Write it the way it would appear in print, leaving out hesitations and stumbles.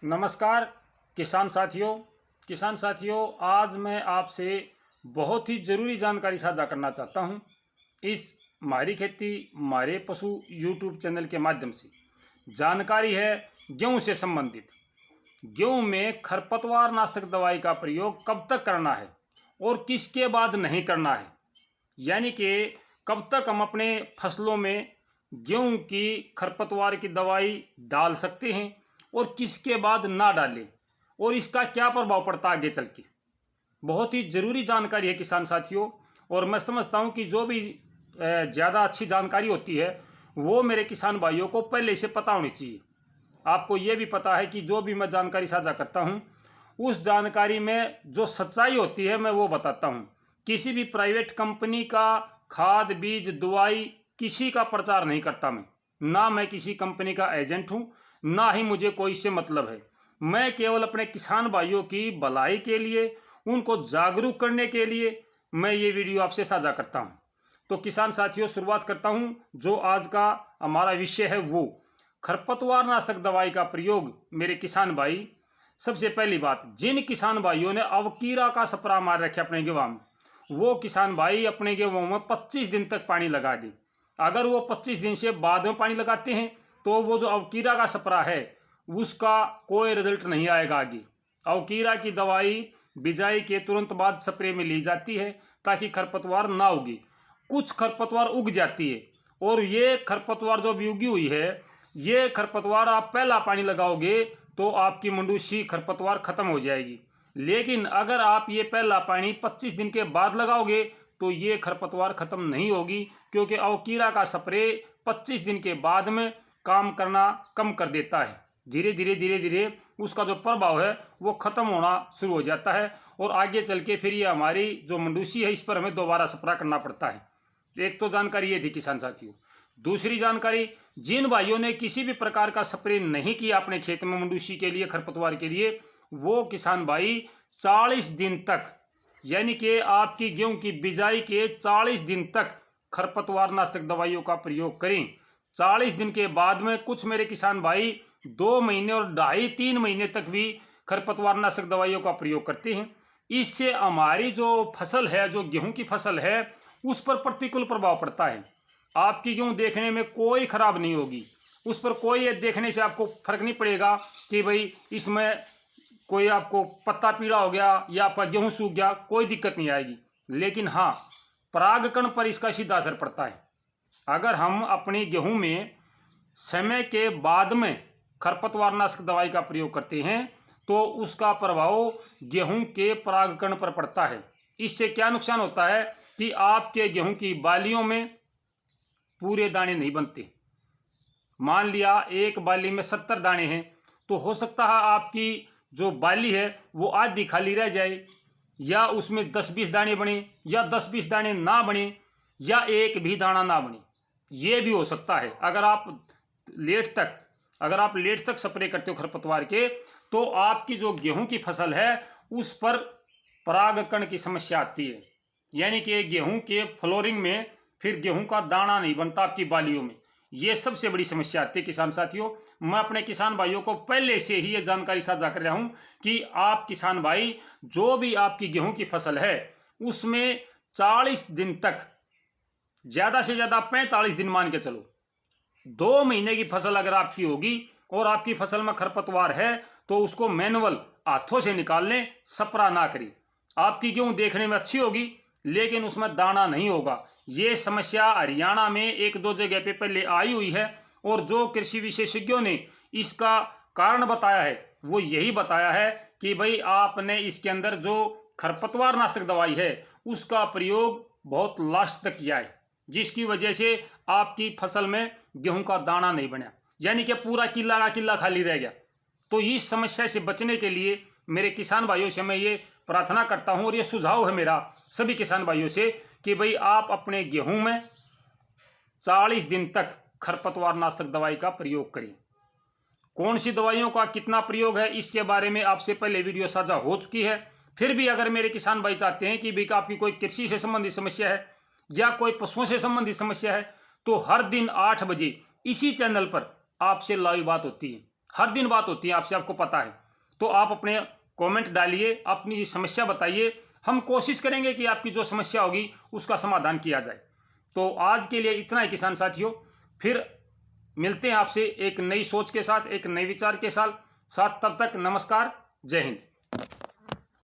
नमस्कार किसान साथियों, आज मैं आपसे बहुत ही ज़रूरी जानकारी साझा करना चाहता हूं। इस हमारी खेती हमारे पशु यूट्यूब चैनल के माध्यम से जानकारी है गेहूं से संबंधित। गेहूं में खरपतवार नाशक दवाई का प्रयोग कब तक करना है और किसके बाद नहीं करना है, यानी कि कब तक हम अपने फसलों में गेहूं की खरपतवार की दवाई डाल सकते हैं और किसके बाद ना डालें, और इसका क्या प्रभाव पड़ता है आगे चल के। बहुत ही ज़रूरी जानकारी है किसान साथियों। और मैं समझता हूं कि जो भी ज़्यादा अच्छी जानकारी होती है वो मेरे किसान भाइयों को पहले से पता होनी चाहिए। आपको ये भी पता है कि जो भी मैं जानकारी साझा करता हूं उस जानकारी में जो सच्चाई होती है मैं वो बताता हूं। किसी भी प्राइवेट कंपनी का खाद बीज दवाई किसी का प्रचार नहीं करता ना मैं किसी कंपनी का एजेंट हूं, ना ही मुझे कोई से मतलब है। मैं केवल अपने किसान भाइयों की भलाई के लिए, उनको जागरूक करने के लिए मैं ये वीडियो आपसे साझा करता हूं। तो किसान साथियों, शुरुआत करता हूं। जो आज का हमारा विषय है वो खरपतवार नाशक दवाई का प्रयोग। मेरे किसान भाई, सबसे पहली बात, जिन किसान भाइयों ने अवकीरा का स्प्रे मार रखे अपने गेहूं में, वो किसान भाई अपने गेहूं में 25 दिन तक पानी लगा दें। अगर वो 25 दिन से बाद में पानी लगाते हैं तो वो जो अवकीरा का स्प्रे है उसका कोई रिजल्ट नहीं आएगा आगे। अवकीरा की दवाई बिजाई के तुरंत बाद स्प्रे में ली जाती है ताकि खरपतवार ना उगे। कुछ खरपतवार उग जाती है और ये खरपतवार जो भी उगी हुई है, ये खरपतवार आप पहला पानी लगाओगे तो आपकी मंडूसी खरपतवार खत्म हो जाएगी। लेकिन अगर आप ये पहला पानी 25 दिन के बाद लगाओगे तो ये खरपतवार खत्म नहीं होगी, क्योंकि अवकीरा का स्प्रे 25 दिन के बाद में काम करना कम कर देता है। धीरे धीरे उसका जो प्रभाव है वो खत्म होना शुरू हो जाता है और आगे चल के फिर ये हमारी जो मंडूसी है इस पर हमें दोबारा स्प्रे करना पड़ता है। एक तो जानकारी ये थी किसान साथियों। दूसरी जानकारी, जिन भाइयों ने किसी भी प्रकार का स्प्रे नहीं किया अपने खेत में मंडूसी के लिए, खरपतवार के लिए, वो किसान भाई 40 दिन तक, यानी कि आपकी गेहूं की बिजाई के 40 दिन तक खरपतवार नाशक दवाइयों का प्रयोग करें। 40 दिन के बाद में कुछ मेरे किसान भाई 2 महीने और 2.5-3 महीने तक भी खरपतवार नाशक दवाइयों का प्रयोग करते हैं। इससे हमारी जो फसल है, जो गेहूं की फसल है, उस पर प्रतिकूल प्रभाव पड़ता है। आपकी गेहूं देखने में कोई खराब नहीं होगी, उस पर कोई देखने से आपको फर्क नहीं पड़ेगा कि भाई इसमें कोई आपको पत्ता पीला हो गया या आपका गेहूं सूख गया, कोई दिक्कत नहीं आएगी। लेकिन हाँ, परागकण पर इसका सीधा असर पड़ता है। अगर हम अपनी गेहूं में समय के बाद में खरपतवार नाशक दवाई का प्रयोग करते हैं तो उसका प्रभाव गेहूं के परागकण पर पड़ता है। इससे क्या नुकसान होता है कि आपके गेहूं की बालियों में पूरे दाने नहीं बनते। मान लिया एक बाली में 70 दाने हैं तो हो सकता है आपकी जो बाली है वो आधी खाली रह जाए, या उसमें 10-20 दाने बने, या 10-20 दाने ना बने, या एक भी दाना ना बने। ये भी हो सकता है। अगर आप लेट तक स्प्रे करते हो खरपतवार के, तो आपकी जो गेहूं की फसल है उस पर परागकण की समस्या आती है, यानी कि गेहूं के फ्लोरिंग में फिर गेहूं का दाना नहीं बनता आपकी बालियों में। ये सबसे बड़ी समस्या आती है किसान साथियों। मैं अपने किसान भाइयों को पहले से ही ये जानकारी साझा कर रहा हूं कि आप किसान भाई, जो भी आपकी गेहूं की फसल है उसमें 40 दिन तक, ज़्यादा से ज़्यादा 45 दिन मान के चलो, 2 महीने की फसल अगर आपकी होगी और आपकी फसल में खरपतवार है तो उसको मैनुअल हाथों से निकाल लें, स्प्रे ना करें। आपकी गेहूं देखने में अच्छी होगी लेकिन उसमें दाना नहीं होगा। ये समस्या हरियाणा में 1-2 जगह पे पहले आई हुई है और जो कृषि विशेषज्ञों ने इसका कारण बताया है वो यही बताया है कि भाई आपने इसके अंदर जो खरपतवार नाशक दवाई है उसका प्रयोग बहुत लास्ट तक किया है, जिसकी वजह से आपकी फसल में गेहूं का दाना नहीं बना, यानी कि पूरा किला का किला खाली रह गया। तो इस समस्या से बचने के लिए मेरे किसान भाइयों से मैं ये प्रार्थना करता हूं और ये सुझाव है मेरा सभी किसान भाइयों से कि भाई आप अपने गेहूं में 40 दिन तक खरपतवार नाशक दवाई का प्रयोग करें। कौन सी दवाइयों का कितना प्रयोग है इसके बारे में आपसे पहले वीडियो साझा हो चुकी है। फिर भी अगर मेरे किसान भाई चाहते हैं कि भाई आपकी कोई कृषि से संबंधित समस्या है या कोई पशुओं से संबंधित समस्या है तो हर दिन 8 बजे इसी चैनल पर आपसे लाइव बात होती है। हर दिन बात होती है आपसे, आपको पता है। तो आप अपने कमेंट डालिए, अपनी समस्या बताइए, हम कोशिश करेंगे कि आपकी जो समस्या होगी उसका समाधान किया जाए। तो आज के लिए इतना ही किसान साथियों, फिर मिलते हैं आपसे एक नई सोच के साथ, एक नए विचार के साथ। तब तक नमस्कार, जय हिंद।